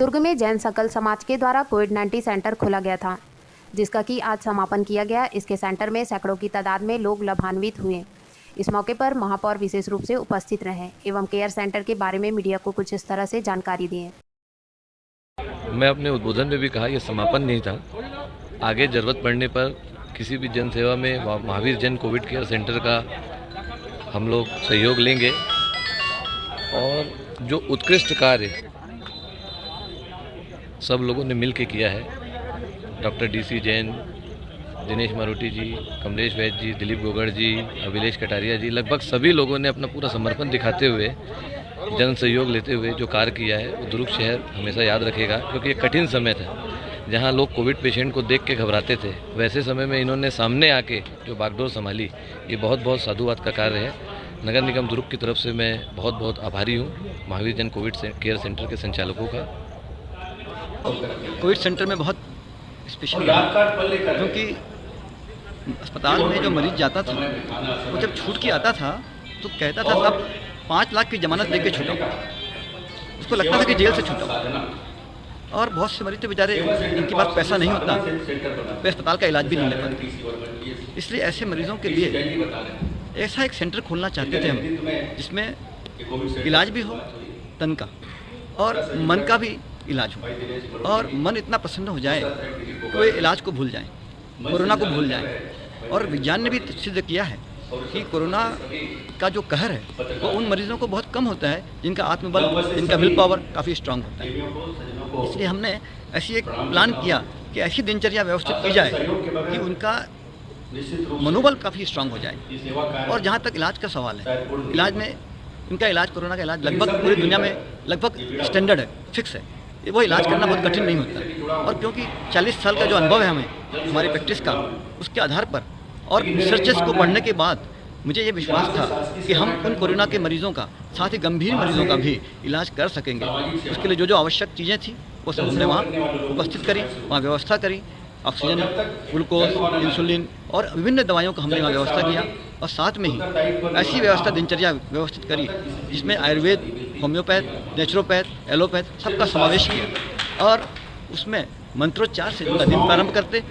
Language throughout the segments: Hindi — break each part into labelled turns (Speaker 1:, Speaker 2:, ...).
Speaker 1: दुर्ग में जैन सकल समाज के द्वारा कोविड-19 सेंटर खोला गया था, जिसका कि आज समापन किया गया। इसके सेंटर में सैकड़ों की तादाद में लोग लाभान्वित हुए। इस मौके पर महापौर विशेष रूप से उपस्थित रहे एवं केयर सेंटर के बारे में मीडिया को कुछ इस तरह से जानकारी दी।
Speaker 2: मैं अपने उद्बोधन में भी कहा, यह समापन नहीं था। आगे जरूरत पड़ने पर किसी भी जन सेवा में महावीर जन कोविड केयर सेंटर का हम लोग सहयोग लेंगे और जो उत्कृष्ट कार्य सब लोगों ने मिल के किया है, डॉक्टर DC जैन, दिनेश मारूटी जी, कमलेश वैद्य जी, दिलीप गोगड़ जी, अभिलेश कटारिया जी, लगभग सभी लोगों ने अपना पूरा समर्पण दिखाते हुए, जन सहयोग लेते हुए जो कार्य किया है वो दुर्ग शहर हमेशा याद रखेगा। क्योंकि एक कठिन समय था जहां लोग कोविड पेशेंट को देख के घबराते थे, वैसे समय में इन्होंने सामने आके जो बागडोर संभाली, ये बहुत बहुत साधुवाद का कार्य है। नगर निगम दुर्ग की तरफ से मैं बहुत बहुत आभारी हूँ महावीर जन कोविड केयर सेंटर के संचालकों का।
Speaker 3: कोविड सेंटर में बहुत स्पेशल है क्योंकि अस्पताल में जो मरीज जाता था वो जब छूट के आता था तो कहता था साहब 5 लाख की जमानत लेके छूटा, उसको लगता था कि जेल से छूटा। और बहुत से मरीज तो बेचारे इनके पास पैसा नहीं होता, वे अस्पताल का इलाज भी नहीं ले पाते। इसलिए ऐसे मरीजों के लिए ऐसा एक सेंटर खोलना चाहते थे हम, जिसमें इलाज भी हो तन का और मन का भी इलाज हो, और मन इतना प्रसन्न हो जाए कि वे इलाज को भूल जाएं, कोरोना को भूल जाएं। और विज्ञान ने भी सिद्ध किया है कि कोरोना का जो कहर है वो उन मरीजों को बहुत कम होता है जिनका आत्मबल, जिनका विल पावर काफ़ी स्ट्रांग होता है। इसलिए हमने ऐसी एक प्लान किया कि ऐसी दिनचर्या व्यवस्थित की जाए कि उनका मनोबल काफ़ी स्ट्रांग हो जाए। और जहाँ तक इलाज का सवाल है, इलाज में इनका इलाज, कोरोना का इलाज लगभग पूरी दुनिया में लगभग स्टैंडर्ड है, फिक्स है। वो इलाज करना बहुत कठिन नहीं होता। और क्योंकि 40 साल का जो अनुभव है हमें हमारी प्रैक्टिस का, उसके आधार पर और रिसर्चेस को पढ़ने के बाद मुझे ये विश्वास था कि हम उन कोरोना के मरीजों का, साथ ही गंभीर मरीजों का भी इलाज कर सकेंगे। उसके लिए जो जो आवश्यक चीज़ें थी वो सब हमने वहाँ उपस्थित करी, वहाँ व्यवस्था करी। ऑक्सीजन, ग्लूकोज, इंसुलिन और विभिन्न दवाइयों का हमने वहाँ व्यवस्था किया। और साथ में ही ऐसी व्यवस्था, दिनचर्या व्यवस्थित करी जिसमें आयुर्वेद, होम्योपैथ, नेचुरोपैथ, एलोपैथ सबका समावेश किया। और उसमें मंत्रोच्चार से उनका दिन प्रारंभ करते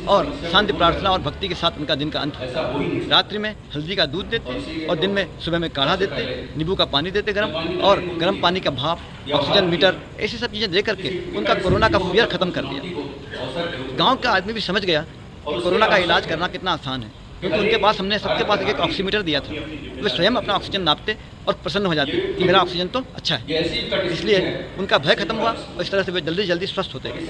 Speaker 3: और शांति प्रार्थना और भक्ति के साथ उनका दिन का अंत होता। रात्रि में हल्दी का दूध देते और दिन में सुबह में काढ़ा देते, नींबू का पानी देते गर्म, और गर्म पानी का भाप, ऑक्सीजन मीटर, ऐसी सब चीज़ें दे करके उनका कोरोना का फियर ख़त्म कर दिया। गाँव का आदमी भी समझ गया कि कोरोना का इलाज करना कितना आसान है, क्योंकि उनके पास, हमने सबके पास एक ऑक्सीमीटर दिया था। वे स्वयं अपना ऑक्सीजन नापते और प्रसन्न हो जाते कि मेरा ऑक्सीजन तो अच्छा है। इसलिए उनका भय खत्म हुआ और इस तरह से वे जल्दी जल्दी स्वस्थ होते गए।